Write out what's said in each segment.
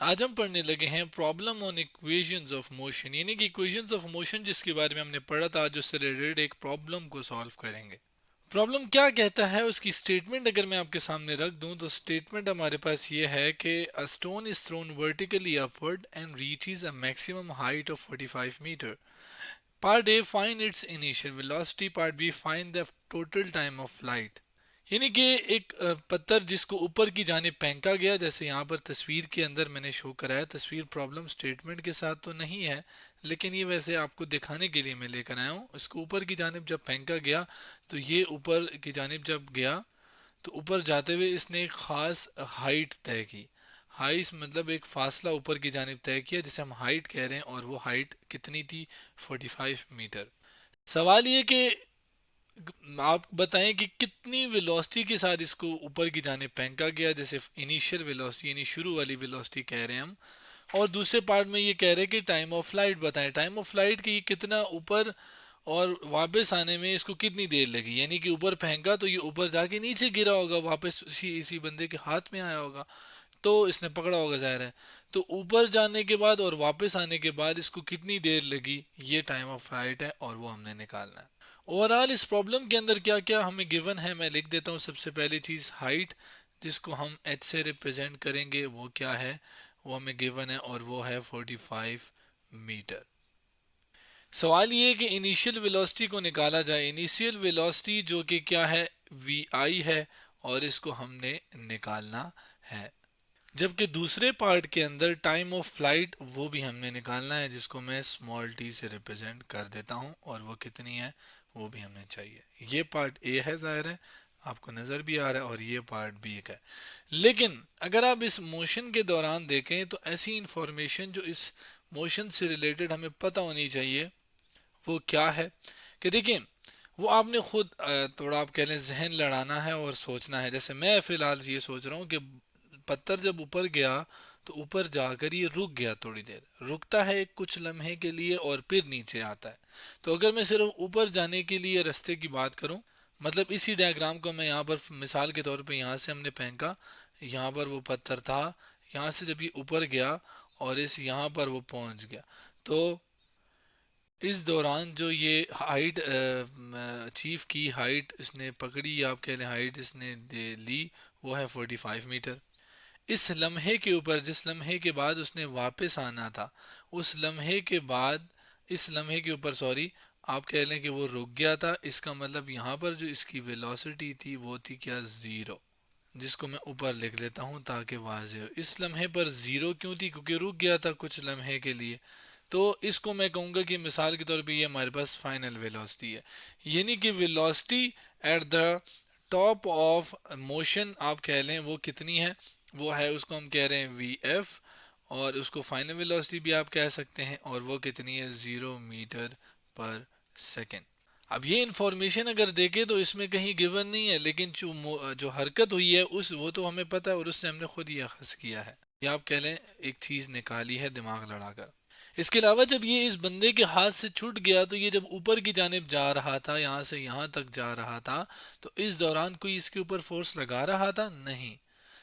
आज हम पढ़ने लगे हैं problem on equations of motion, यानी कि इक्वेशंस ऑफ मोशन जिसके बारे में हमने पढ़ा था, आज उससे रिलेटेड एक प्रॉब्लम को सॉल्व करेंगे। प्रॉब्लम क्या कहता है, उसकी स्टेटमेंट अगर मैं आपके सामने रख दूं तो स्टेटमेंट हमारे पास ये है कि a stone is thrown vertically upward and reaches a maximum height of 45 metre. Part A find its initial velocity, part B find the total time of flight. यानी कि एक पत्थर जिसको ऊपर की जानिब फेंका गया, जैसे यहाँ पर तस्वीर के अंदर मैंने शो कराया। तस्वीर प्रॉब्लम स्टेटमेंट के साथ तो नहीं है, लेकिन ये वैसे आपको दिखाने के लिए मैं लेकर आया हूँ। इसको ऊपर की जानिब जब फेंका गया तो ये ऊपर की जानिब जब गया तो ऊपर जाते हुए इसने एक ख़ास हाइट तय की। हाइट मतलब एक फासला ऊपर की जानिब तय किया जिसे हम हाइट कह रहे हैं, और वो हाइट कितनी थी? 45 मीटर। सवाल ये कि आप बताएं कि कितनी वेलोसिटी के साथ इसको ऊपर की जाने फेंका गया, जैसे इनिशियल वेलोसिटी यानी शुरू वाली वेलोसिटी कह रहे हैं हम। और दूसरे पार्ट में ये कह रहे हैं कि टाइम ऑफ फ्लाइट बताएं, टाइम ऑफ फ्लाइट कि ये कितना ऊपर और वापस आने में इसको कितनी देर लगी। यानी कि ऊपर फेंका तो ये ऊपर जाके नीचे गिरा होगा, वापस इसी इसी बंदे के हाथ में आया होगा, तो इसने पकड़ा होगा ज़ाहिर है। तो ऊपर जाने के बाद और वापस आने के बाद इसको कितनी देर लगी, ये टाइम ऑफ फ्लाइट है और वो हमने निकालना है। ओवरऑल इस प्रॉब्लम के अंदर क्या क्या हमें गिवन है मैं लिख देता हूँ। सबसे पहली चीज़ हाइट, जिसको हम एच से रिप्रेजेंट करेंगे, वो क्या है, वो हमें गिवन है और वो है 45 मीटर। सवाल ये है कि इनिशियल वेलोसिटी को निकाला जाए। इनिशियल वेलोसिटी जो कि क्या है, वी आई है, और इसको हमने निकालना है। जबकि दूसरे पार्ट के अंदर टाइम ऑफ फ्लाइट वो भी हमने निकालना है, जिसको मैं स्मॉल टी से रिप्रेजेंट कर देता हूँ, और वो कितनी है वो भी हमें चाहिए। ये पार्ट ए है, जाहिर है आपको नज़र भी आ रहा है, और ये पार्ट बी है। लेकिन अगर आप इस मोशन के दौरान देखें तो ऐसी इंफॉर्मेशन जो इस मोशन से रिलेटेड हमें पता होनी चाहिए वो क्या है कि देखिए, वो आपने खुद थोड़ा आप कह लें जहन लड़ाना है और सोचना है। जैसे मैं फ़िलहाल ये सोच रहा हूँ कि पत्थर जब ऊपर गया तो ऊपर जाकर ये रुक गया, थोड़ी देर रुकता है कुछ लम्हे के लिए और फिर नीचे आता है। तो अगर मैं सिर्फ ऊपर जाने के लिए रास्ते की बात करूं, मतलब इसी डायग्राम को मैं यहाँ पर मिसाल के तौर पे यहाँ से हमने फेंका, यहाँ पर वो पत्थर था, यहाँ से जब ये ऊपर गया और इस यहाँ पर वो पहुँच गया, तो इस दौरान जो ये हाइट अचीव की, हाइट इसने पकड़ी, आप कह लें हाइट इसने दे ली, वो है 45 मीटर। इस लम्हे के ऊपर, जिस लम्हे के बाद उसने वापस आना था, उस लम्हे के बाद, इस लम्हे के ऊपर सॉरी, आप कह लें कि वो रुक गया था। इसका मतलब यहाँ पर जो इसकी वेलोसिटी थी वो थी क्या, ज़ीरो, जिसको मैं ऊपर लिख देता हूँ ताकि वाज़ेह हो। इस लम्हे पर ज़ीरो क्यों थी? क्योंकि रुक गया था कुछ लम्हे के लिए। तो इसको मैं कहूँगा कि मिसाल के तौर पे ये हमारे पास फाइनल वेलोसिटी है, यानी कि velocity at the top of motion आप कह लें वो कितनी है, वो है, उसको हम कह रहे हैं वी एफ, और उसको फाइनल वेलोसिटी भी आप कह सकते हैं, और वो कितनी है, 0 मीटर पर सेकेंड। अब ये इंफॉर्मेशन अगर देखें तो इसमें कहीं गिवन नहीं है, लेकिन जो हरकत हुई है उस वो तो हमें पता है, और उससे हमने खुद ही अखज़ किया है, या आप कह लें एक चीज़ निकाली है दिमाग लड़ाकर। इसके अलावा जब ये इस बंदे के हाथ से छूट गया तो ये जब ऊपर की जानिब जा रहा था, यहाँ से यहाँ तक जा रहा था, तो इस दौरान कोई इसके ऊपर फोर्स लगा रहा था? नहीं।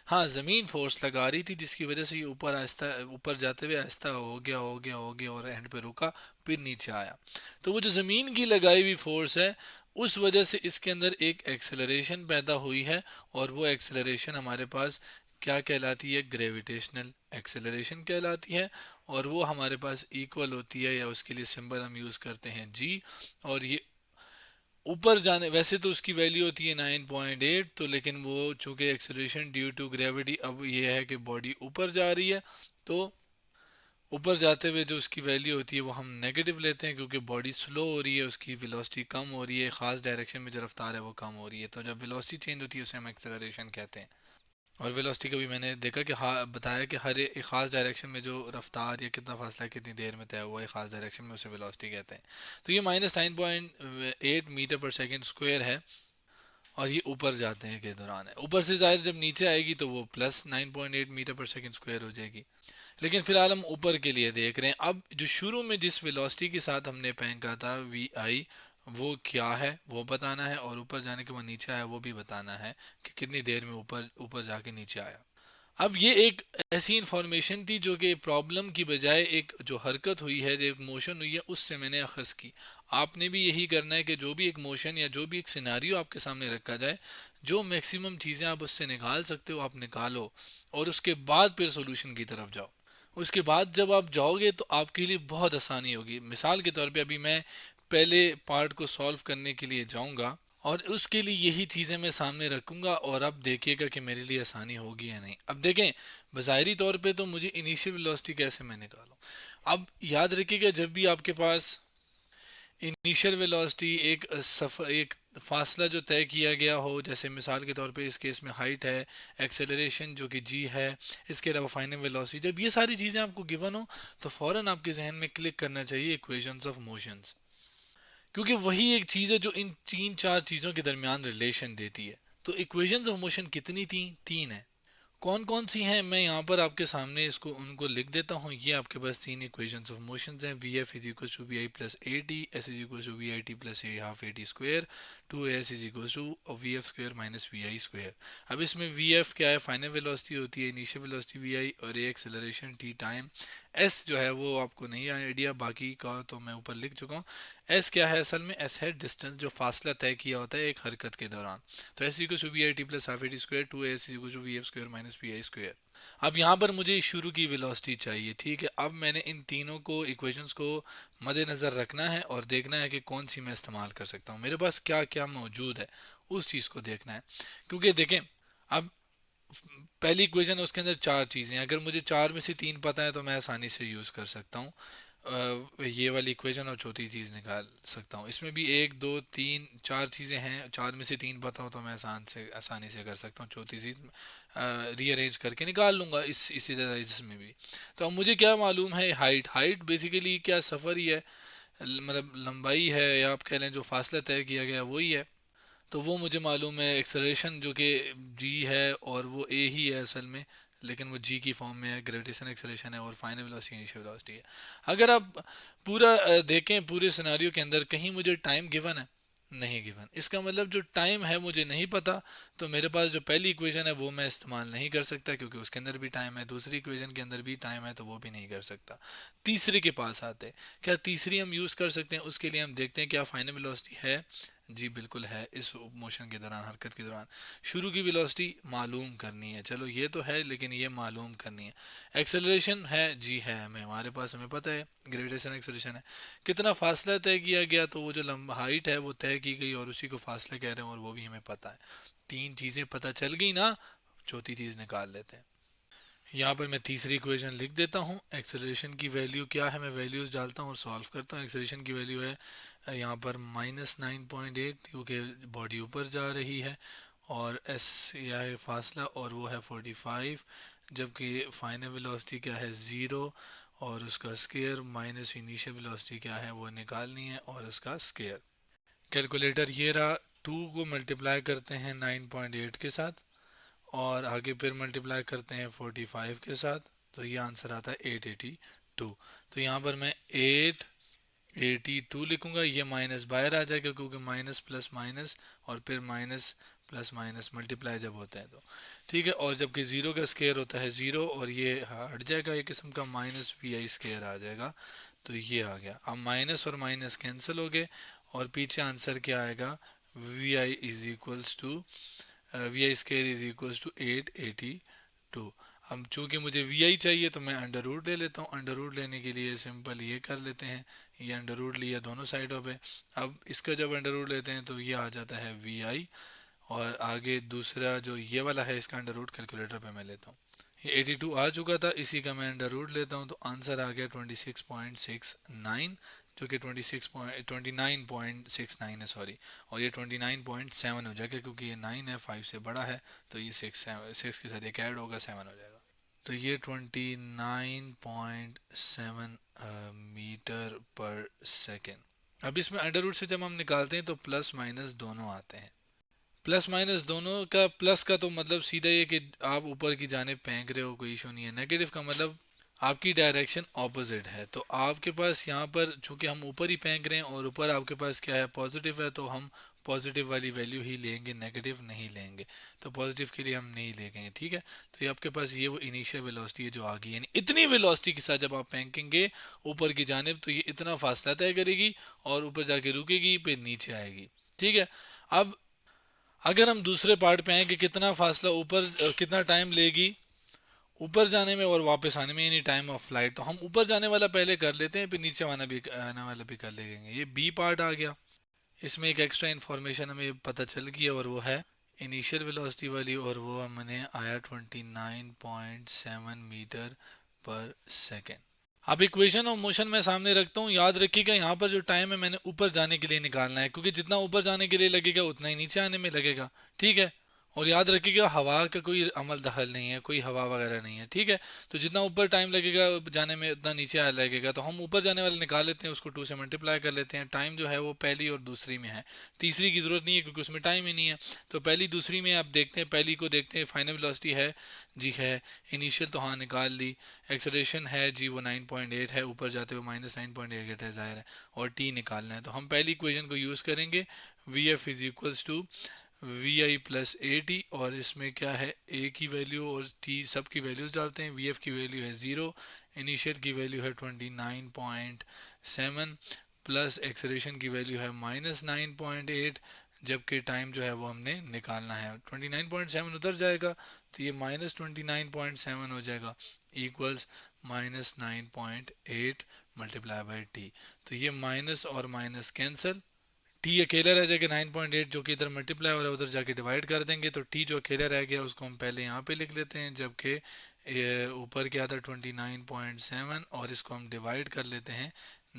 हाँ, ज़मीन फोर्स लगा रही थी, जिसकी वजह से ये ऊपर आहिस्ता, ऊपर जाते हुए आहिस्ता हो गया हो गया हो गया और एंड पे रुका, फिर नीचे आया। तो वो जो ज़मीन की लगाई हुई फोर्स है, उस वजह से इसके अंदर एक एक्सेलरेशन पैदा हुई है, और वो एक्सेलरेशन हमारे पास क्या कहलाती है, ग्रेविटेशनल एक्सेलरेशन कहलाती है। और वो हमारे पास इक्वल होती है, या उसके लिए सिंबल हम यूज़ करते हैं जी। और ये ऊपर जाने, वैसे तो उसकी वैल्यू होती है 9.8, तो लेकिन वो चूंकि एक्सेलरेशन ड्यू टू ग्रेविटी, अब ये है कि बॉडी ऊपर जा रही है, तो ऊपर जाते हुए जो उसकी वैल्यू होती है वो हम नेगेटिव लेते हैं, क्योंकि बॉडी स्लो हो रही है, उसकी वेलोसिटी कम हो रही है, ख़ास डायरेक्शन में जो रफ्तार है वो कम हो रही है। तो जब वेलोसिटी चेंज होती है उसे हम एक्सेलरेशन कहते हैं। और वेलोसिटी का भी मैंने देखा कि हाँ बताया कि हर एक ख़ास डायरेक्शन में जो रफ्तार या कितना फासला कितनी देर में तय हुआ है ख़ास डायरेक्शन में, उसे वेलोसिटी कहते हैं। तो ये -9.8 मीटर पर सेकेंड स्क्वायर है, और ये ऊपर जाते हैं के दौरान है। ऊपर से ज़ाहिर जब नीचे आएगी तो वो +9.8 मीटर पर सेकेंड स्क्वायर हो जाएगी। लेकिन फिलहाल हम ऊपर के लिए देख रहे हैं। अब जो शुरू में जिस वेलोसिटी के साथ हमने फेंका था वी आई, वो क्या है वो बताना है, और ऊपर जाने के बाद नीचे आया वो भी बताना है कि कितनी देर में ऊपर ऊपर जाके नीचे आया। अब ये एक ऐसी इंफॉर्मेशन थी जो कि प्रॉब्लम की बजाय एक जो हरकत हुई है, जो एक मोशन हुई है, उससे मैंने अखज़ की। आपने भी यही करना है कि जो भी एक मोशन या जो भी एक सिनारियो आपके सामने रखा जाए, जो मैक्सिमम चीज़ें आप उससे निकाल सकते हो आप निकालो, और उसके बाद फिर सोल्यूशन की तरफ जाओ। उसके बाद जब आप जाओगे तो आपके लिए बहुत आसानी होगी। मिसाल के तौर पे अभी मैं पहले पार्ट को सॉल्व करने के लिए जाऊंगा और उसके लिए यही चीज़ें मैं सामने रखूंगा, और अब देखिएगा कि मेरे लिए आसानी होगी या नहीं। अब देखें, बज़ाहिरी तौर पे तो मुझे इनिशियल वेलोसिटी कैसे मैं निकालूं। अब याद रखिएगा, जब भी आपके पास इनिशियल वेलोसिटी एक फासला जो तय किया गया हो, जैसे मिसाल के तौर पे इस केस में हाइट है, एक्सेलरेशन जो कि जी है, इसके अलावा फाइनल वेलोसिटी, जब ये सारी चीज़ें आपको गिवन हो तो फ़ौरन आपके जहन में क्लिक करना चाहिए इक्वेशंस ऑफ मोशंस, क्योंकि वही एक चीज़ है जो इन तीन चार चीज़ों के दरमियान रिलेशन देती है। तो इक्वेशंस ऑफ मोशन कितनी थी? तीन है। कौन कौन सी हैं, मैं यहाँ पर आपके सामने इसको उनको लिख देता हूँ। ये आपके पास तीन इक्वेशंस ऑफ मोशंस हैं। V F is equal to V I plus A T, S is equal to V I T plus A half A T square, two S is equal to V F square minus V I square. अब इसमें V F क्या है? Final velocity होती है, initial velocity we आई, और ए acceleration T time. S जो है वो आपको नहीं आइडिया, बाकी का तो मैं ऊपर लिख चुका हूँ। एस क्या है? असल में एस है डिस्टेंस, जो फासला तय किया होता है एक हरकत के दौरान। तो S equal to V I T plus half A T square, two S equal to V F square minus V I square. अब यहाँ पर मुझे शुरू की वेलोसिटी चाहिए, ठीक है। अब मैंने इन तीनों को इक्वेशंस को मद्देनज़र रखना है और देखना है कि कौन सी मैं इस्तेमाल कर सकता हूँ, मेरे पास क्या क्या मौजूद है, उस चीज़ को देखना है। क्योंकि देखें, अब पहली इक्वेशन है, उसके अंदर चार चीज़ें हैं। अगर मुझे चार में से तीन पता है तो मैं आसानी से यूज़ कर सकता हूँ ये वाली इक्वेशन, और चौथी चीज़ निकाल सकता हूँ। इसमें भी एक दो तीन चार चीज़ें हैं, चार में से तीन पता हो तो मैं आसानी से कर सकता हूँ, चौथी चीज़ रीअरेंज करके निकाल लूँगा इसी तरह इसमें भी। तो अब मुझे क्या मालूम है? हाइट। हाइट बेसिकली क्या सफ़र ही है, मतलब लंबाई है, या आप कह लें जो फासला तय किया गया वही है। तो वो मुझे मालूम है। एक्सेलरेशन जो कि जी है और वो ए ही है असल में, लेकिन वो जी की फॉर्म में है, ग्रेविटेशन एक्सेलरेशन है, और फाइनल वेलोसिटी इनिशियल वेलोसिटी है। अगर आप पूरा देखें, पूरे सिनारियो के अंदर कहीं मुझे टाइम गिवन है? नहीं गिवन। इसका मतलब जो टाइम है मुझे नहीं पता, तो मेरे पास जो पहली इक्वेशन है वो मैं इस्तेमाल नहीं कर सकता, क्योंकि उसके अंदर भी टाइम है। दूसरी इक्वेशन के अंदर भी टाइम है, तो वो भी नहीं कर सकता। तीसरे के पास आते हैं। क्या तीसरी हम यूज़ कर सकते हैं? उसके लिए हम देखते हैं क्या फाइनल वेलोसिटी है। जी बिल्कुल है। इस मोशन के दौरान, हरकत के दौरान शुरू की वेलोसिटी मालूम करनी है। चलो ये तो है, लेकिन ये मालूम करनी है। एक्सेलरेशन है, जी है, हमें हमारे पास हमें पता है ग्रेविटेशन एक्सेलरेशन है। कितना फासला तय किया गया, तो वो जो लंबा हाइट है वो तय की गई, और उसी को फासला कह रहे हैं, और वो भी हमें पता है। तीन चीज़ें पता चल गई ना, चौथी चीज़ निकाल लेते हैं। यहाँ पर मैं तीसरी इक्वेशन लिख देता हूँ। एक्सेलरेशन की वैल्यू क्या है, मैं वैल्यूज़ डालता हूँ और सॉल्व करता हूँ। एक्सेलरेशन की वैल्यू है यहाँ पर -9.8, क्योंकि बॉडी ऊपर जा रही है, और एस यह है फासला, और वो है 45। जबकि फाइनल वेलोसिटी क्या है? ज़ीरो, और उसका स्केयर माइनस इनिशियल वेलोसिटी क्या है वो निकालनी है, और उसका स्केयर। कैलकुलेटर ये रहा। टू को मल्टीप्लाई करते हैं 9.8 के साथ, और आगे फिर मल्टीप्लाई करते हैं 45 के साथ, तो ये आंसर आता है 882। तो यहाँ पर मैं 882 लिखूंगा। ये माइनस बाहर आ जाएगा, क्योंकि माइनस प्लस माइनस, और फिर माइनस प्लस माइनस मल्टीप्लाई जब होता है तो ठीक है। और जबकि ज़ीरो का स्केयर होता है ज़ीरो, और ये हट जाएगा, एक किस्म का माइनस वी आई स्केयर आ जाएगा। तो ये आ गया। अब माइनस और माइनस कैंसिल हो गए, और पीछे आंसर क्या आएगा? V I is equals to V I square is equals to 882। अब चूंकि मुझे वी आई चाहिए तो मैं अंडर रूट ले लेता हूँ। अंडर रूट लेने के लिए सिंपल ये कर लेते हैं, ये अंडर रूट लिया दोनों साइडों पे। अब इसका जब अंडर रूट लेते हैं तो ये आ जाता है वी आई, और आगे दूसरा जो ये वाला है इसका अंडर रूट कैलकुलेटर पे मैं लेता हूँ। ये 82 आ चुका था, इसी का मैं अंडर रूट लेता हूँ, तो आंसर आ गया 26.69, जो कि 29.69 है, सॉरी। और ये 29.7 हो जाएगा, क्योंकि ये 9 है, 5 से बड़ा है, तो ये 6 के साथ एक ऐड होगा, 7 हो जाएगा। तो ये 29.7 मीटर पर सेकेंड। अब इसमें अंडर रूट से जब हम निकालते हैं तो प्लस माइनस दोनों आते हैं। प्लस माइनस दोनों का, प्लस का तो मतलब सीधा ये कि आप ऊपर की जाने फेंक रहे हो, कोई इशू नहीं है। नेगेटिव का मतलब आपकी डायरेक्शन ऑपोजिट है, तो आपके पास यहाँ पर चूंकि हम ऊपर ही फेंक रहे हैं, और ऊपर आपके पास क्या है? पॉजिटिव है, तो हम पॉजिटिव वाली वैल्यू ही लेंगे, नेगेटिव नहीं लेंगे। तो पॉजिटिव के लिए हम नहीं लेंगे, ठीक है। तो ये आपके पास ये वो इनिशियल वेलोसिटी है जो आ गई, यानी इतनी वेलोसिटी के साथ जब आप फेंकेंगे ऊपर की जानिब तो ये इतना फासला तय करेगी और ऊपर जाके रुकेगी, फिर नीचे आएगी, ठीक है। अब अगर हम दूसरे पार्ट पे आए कि कितना फासला ऊपर, कितना टाइम लेगी ऊपर जाने में और वापस आने में, यानी टाइम ऑफ फ्लाइट, तो हम ऊपर जाने वाला पहले कर लेते हैं, फिर नीचे आने वाला भी कर लेंगे। ये बी पार्ट आ गया। इसमें एक एक्स्ट्रा इन्फॉर्मेशन हमें पता चल गई है और वो है इनिशियल वेलोसिटी वाली, और वो हमने आया 29.7 मीटर पर सेकेंड। अब इक्वेशन ऑफ मोशन मैं सामने रखता हूँ, याद रखिएगा यहाँ पर जो टाइम है मैंने ऊपर जाने के लिए निकालना है, क्योंकि जितना ऊपर जाने के लिए लगेगा उतना ही नीचे आने में लगेगा, ठीक है। और याद रखिएगा हवा का कोई अमल दखल नहीं है, कोई हवा वगैरह नहीं है, ठीक है। तो जितना ऊपर टाइम लगेगा जाने में उतना नीचे आ लगेगा, तो हम ऊपर जाने वाले निकाल लेते हैं, उसको 2 से मल्टीप्लाई कर लेते हैं। टाइम जो है वो पहली और दूसरी में है, तीसरी की ज़रूरत नहीं है क्योंकि उसमें टाइम ही नहीं है। तो पहली दूसरी में आप देखते हैं, पहली को देखते हैं, फाइनल वेलोसिटी है जी है, इनिशियल तो हाँ निकाल ली, एक्सेलरेशन है जी वो 9.8 है, ऊपर जाते हुए -9.8 है ज़ाहिर है, और टी निकालना है। तो हम पहली इक्वेशन को यूज़ करेंगे, V F is equals to V I plus A T, और इसमें क्या है ए की वैल्यू और टी सब की वैल्यूज़ डालते हैं। वी एफ की वैल्यू है 0, इनिशियल की वैल्यू है 29.7 प्लस एक्सेलरेशन की वैल्यू है -9.8, जबकि टाइम जो है वो हमने निकालना है। 29.7 उधर जाएगा तो ये -29.7 हो जाएगा, इक्वल्स -9.8 मल्टीप्लाई बाई टी। तो ये माइनस और माइनस कैंसिल, टी अकेला रह जाएगा 9.8 जो कि इधर मल्टीप्लाई हो रहा है, उधर जाके डिवाइड कर देंगे, तो टी जो अकेला रह गया उसको हम पहले यहाँ पे लिख लेते हैं, जबकि ऊपर क्या था 29.7, और इसको हम डिवाइड कर लेते हैं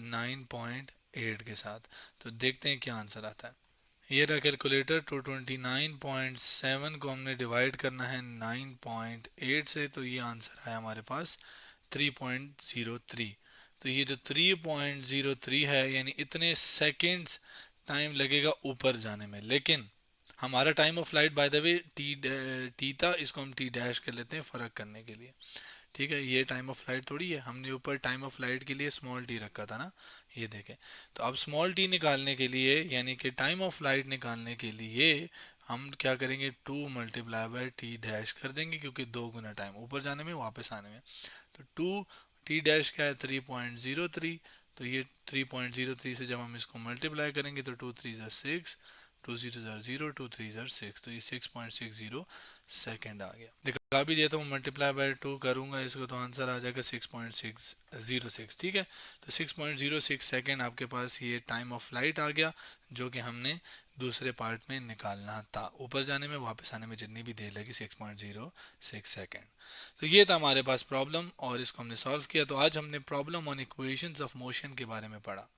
9.8 के साथ। तो देखते हैं क्या आंसर आता है। ये रहा कैलकुलेटर, तो 29.7 को हमने डिवाइड करना है 9.8 से, तो ये आंसर आया हमारे पास 3.03। तो ये जो 3.03 है, यानी इतने सेकेंड्स टाइम लगेगा ऊपर जाने में। लेकिन हमारा time of flight by the way T था, इसको हम टी डैश कर लेते हैं फ़र्क करने के लिए, ठीक है। ये टाइम ऑफ फ्लाइट थोड़ी है, हमने ऊपर टाइम ऑफ फ्लाइट के लिए स्मॉल टी रखा था ना, ये देखें। तो अब स्मॉल टी निकालने के लिए, यानी कि टाइम ऑफ फ्लाइट निकालने के लिए हम क्या करेंगे, 2 मल्टीप्लाई बाय टी डैश कर देंगे, क्योंकि 2 गुना टाइम ऊपर जाने में वापस आने में। तो 2 टी डैश क्या है 3.03, तो ये 3.03 से जब हम इसको मल्टीप्लाई करेंगे तो 2 3 6, 2 0 0, 2 3 6, तो ये 6.60 सेकेंड आ गया। दिखा भी देता हूँ, मल्टीप्लाई बाय 2 करूँगा इसको तो आंसर आ जाएगा 6.606, ठीक है। तो 6.06 सेकेंड आपके पास ये टाइम ऑफ फ्लाइट आ गया, जो कि हमने दूसरे पार्ट में निकालना था। ऊपर जाने में वापस आने में जितनी भी देर लगी 6.06 सेकेंड। तो ये था हमारे पास प्रॉब्लम और इसको हमने सॉल्व किया। तो आज हमने problem on equations of motion के बारे में पढ़ा।